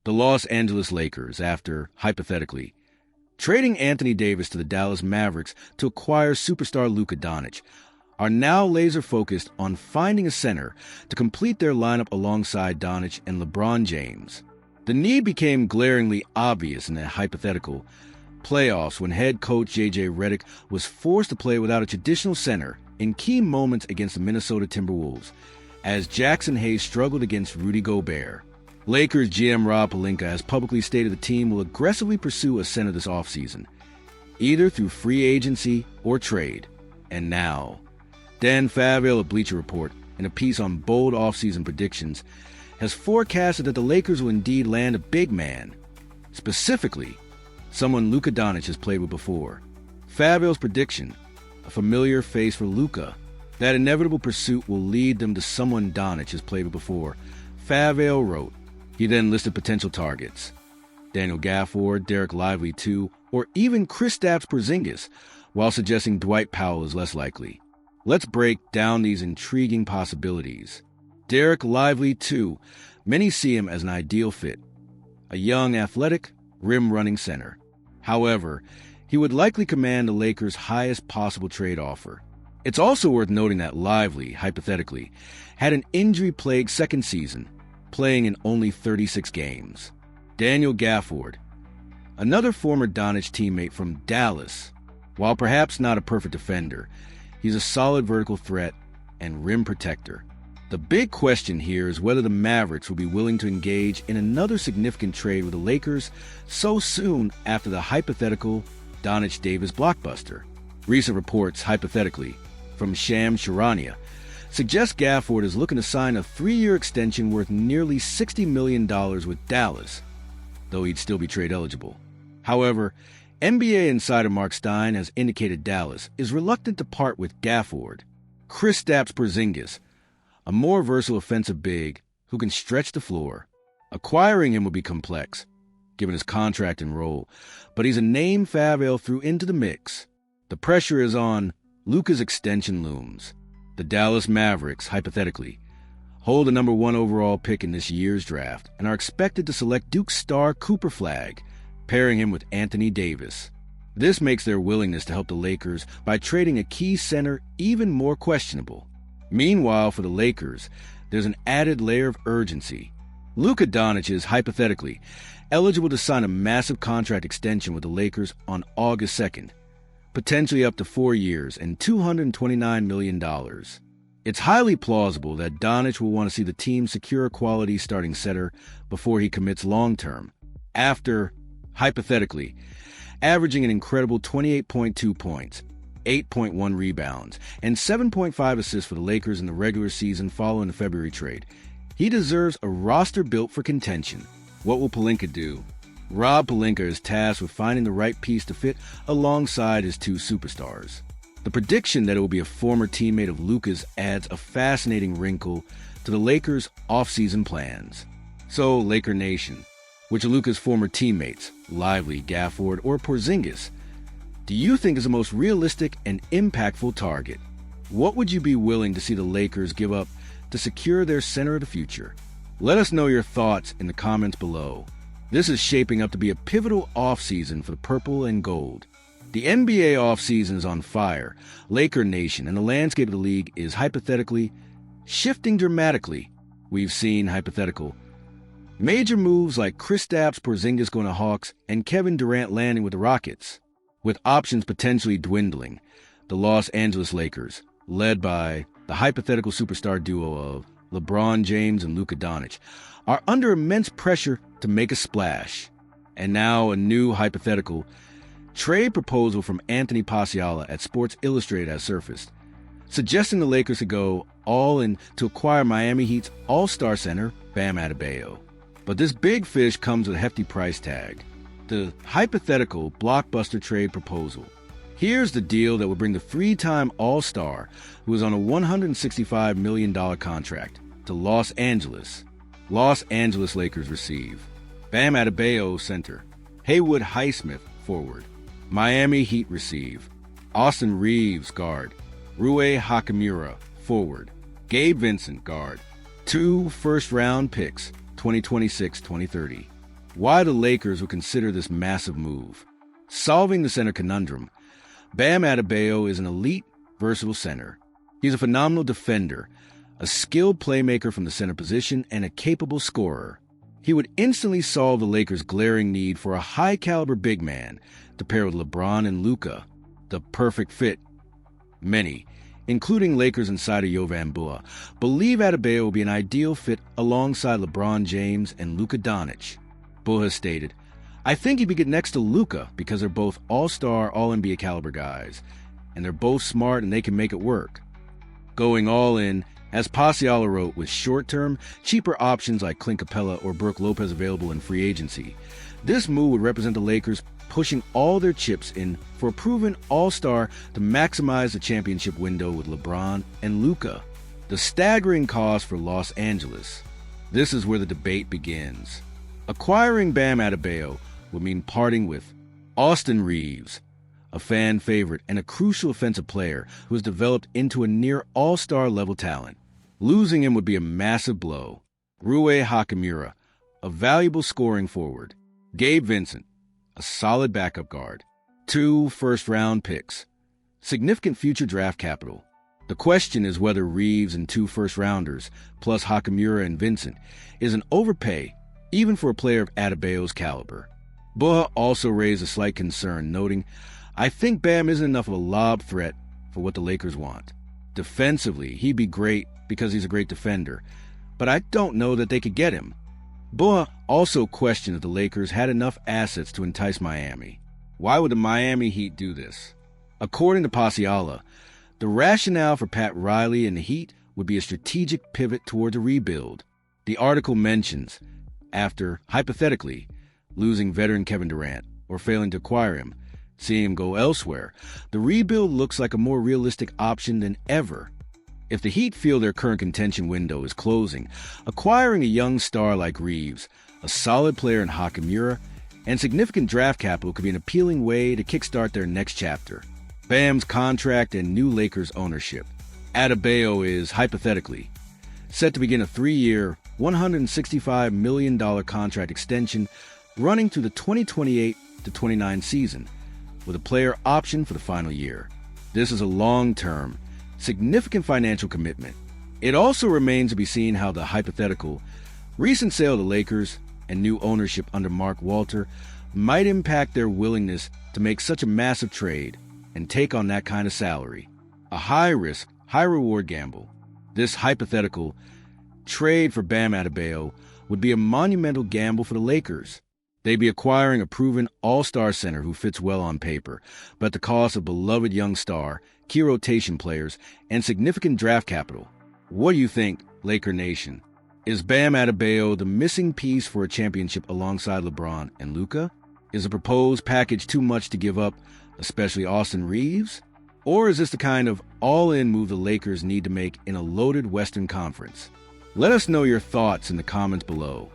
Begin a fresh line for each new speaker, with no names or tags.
The Los Angeles Lakers, after, hypothetically, trading Anthony Davis to the Dallas Mavericks to acquire superstar Luka Doncic, are now laser-focused on finding a center to complete their lineup alongside Doncic and LeBron James. The need became glaringly obvious in the hypothetical playoffs when head coach J.J. Redick was forced to play without a traditional center in key moments against the Minnesota Timberwolves, as Jackson Hayes struggled against Rudy Gobert. Lakers GM Rob Pelinka has publicly stated the team will aggressively pursue a center this offseason, either through free agency or trade. And now, Dan Favale of Bleacher Report, in a piece on bold offseason predictions, has forecasted that the Lakers will indeed land a big man, specifically someone Luka Doncic has played with before. Favale's prediction, a familiar face for Luka, that inevitable pursuit will lead them to someone Doncic has played with before. Favale wrote. He then listed potential targets: Daniel Gafford, Derek Lively II, or even Kristaps Porzingis, while suggesting Dwight Powell is less likely. Let's break down these intriguing possibilities. Derek Lively II, many see him as an ideal fit, a young, athletic, rim-running center. However, he would likely command the Lakers' highest possible trade offer. It's also worth noting that Lively, hypothetically, had an injury-plagued second season, playing in only 36 games. Daniel Gafford, another former Doncic teammate from Dallas. While perhaps not a perfect defender, he's a solid vertical threat and rim protector. The big question here is whether the Mavericks will be willing to engage in another significant trade with the Lakers so soon after the hypothetical Doncic-Davis blockbuster. Recent reports, hypothetically, from Shams Charania, suggest Gafford is looking to sign a 3-year extension worth nearly $60 million with Dallas, though he'd still be trade eligible. However, NBA insider Mark Stein has indicated Dallas is reluctant to part with Gafford. Kristaps Porzingis, a more versatile offensive big who can stretch the floor. Acquiring him would be complex, given his contract and role, but he's a name Favale threw into the mix. The pressure is on. Luka's extension looms. The Dallas Mavericks, hypothetically, hold the number 1 overall pick in this year's draft and are expected to select Duke star Cooper Flagg, pairing him with Anthony Davis. This makes their willingness to help the Lakers by trading a key center even more questionable. Meanwhile, for the Lakers, there's an added layer of urgency. Luka Doncic is, hypothetically, eligible to sign a massive contract extension with the Lakers on August 2nd, potentially up to 4 years and $229 million. It's highly plausible that Doncic will want to see the team secure a quality starting center before he commits long-term, after, hypothetically, averaging an incredible 28.2 points, 8.1 rebounds, and 7.5 assists for the Lakers in the regular season following the February trade. He deserves a roster built for contention. What will Pelinka do? Rob Pelinka is tasked with finding the right piece to fit alongside his 2 superstars. The prediction that it will be a former teammate of Luka's adds a fascinating wrinkle to the Lakers' offseason plans. So, Laker Nation, which of Luka's former teammates, Lively, Gafford, or Porzingis, do you think is the most realistic and impactful target? What would you be willing to see the Lakers give up to secure their center of the future? Let us know your thoughts in the comments below. This is shaping up to be a pivotal offseason for the purple and gold. The NBA offseason is on fire. Laker Nation and the landscape of the league is hypothetically shifting dramatically. We've seen hypothetical major moves like Kristaps Porzingis going to Hawks and Kevin Durant landing with the Rockets, with options potentially dwindling. The Los Angeles Lakers, led by the hypothetical superstar duo of LeBron James and Luka Doncic, are under immense pressure to make a splash. And now a new hypothetical trade proposal from Anthony Pasiala at Sports Illustrated has surfaced, suggesting the Lakers to go all in to acquire Miami Heat's all-star center, Bam Adebayo. But this big fish comes with a hefty price tag: the hypothetical blockbuster trade proposal. Here's the deal that would bring the 3-time All-Star, who is on a $165 million contract, to Los Angeles. Los Angeles Lakers receive Bam Adebayo, center; Haywood Highsmith, forward. Miami Heat receive Austin Reeves, guard; Rui Hachimura, forward; Gabe Vincent, guard; 2 first-round picks, 2026-2030. why the Lakers would consider this massive move. Solving the center conundrum, Bam Adebayo is an elite, versatile center. He's a phenomenal defender, a skilled playmaker from the center position, and a capable scorer. He would instantly solve the Lakers' glaring need for a high-caliber big man to pair with LeBron and Luka, the perfect fit. Many, including Lakers insider Jovan Buha, believe Adebayo will be an ideal fit alongside LeBron James and Luka Doncic. Buha stated, "I think he'd be good next to Luka because they're both all-star, all-NBA caliber guys, and they're both smart and they can make it work." Going all in, as Pasiala wrote, with short-term, cheaper options like Clint Capella or Brook Lopez available in free agency, this move would represent the Lakers pushing all their chips in for a proven all-star to maximize the championship window with LeBron and Luka. The staggering cost for Los Angeles. This is where the debate begins. Acquiring Bam Adebayo would mean parting with Austin Reeves, a fan favorite and a crucial offensive player who has developed into a near all-star level talent. Losing him would be a massive blow. Rui Hachimura, a valuable scoring forward. Gabe Vincent, a solid backup guard. 2 first-round picks. Significant future draft capital. The question is whether Reeves and 2 first-rounders, plus Hachimura and Vincent, is an overpay, even for a player of Adebayo's caliber. Buha also raised a slight concern, noting, "I think Bam isn't enough of a lob threat for what the Lakers want. Defensively, he'd be great because he's a great defender, but I don't know that they could get him." Buha also questioned if the Lakers had enough assets to entice Miami. Why would the Miami Heat do this? According to Pasiala, the rationale for Pat Riley and the Heat would be a strategic pivot toward a rebuild. The article mentions, after, hypothetically, losing veteran Kevin Durant or failing to acquire him, seeing him go elsewhere, the rebuild looks like a more realistic option than ever. If the Heat feel their current contention window is closing, acquiring a young star like Reeves, a solid player in Hachimura, and significant draft capital could be an appealing way to kickstart their next chapter. Bam's contract and new Lakers ownership. Adebayo is, hypothetically, set to begin a 3-year, $165 million contract extension running through the 2028-29 season, with a player option for the final year. This is a long-term, significant financial commitment. It also remains to be seen how the hypothetical recent sale of the Lakers and new ownership under Mark Walter might impact their willingness to make such a massive trade and take on that kind of salary. A high-risk, high-reward gamble. This hypothetical trade for Bam Adebayo would be a monumental gamble for the Lakers. They'd be acquiring a proven all-star center who fits well on paper, but at the cost of beloved young star, key rotation players, and significant draft capital. What do you think, Laker Nation? Is Bam Adebayo the missing piece for a championship alongside LeBron and Luka? Is the proposed package too much to give up, especially Austin Reeves? Or is this the kind of all-in move the Lakers need to make in a loaded Western Conference? Let us know your thoughts in the comments below.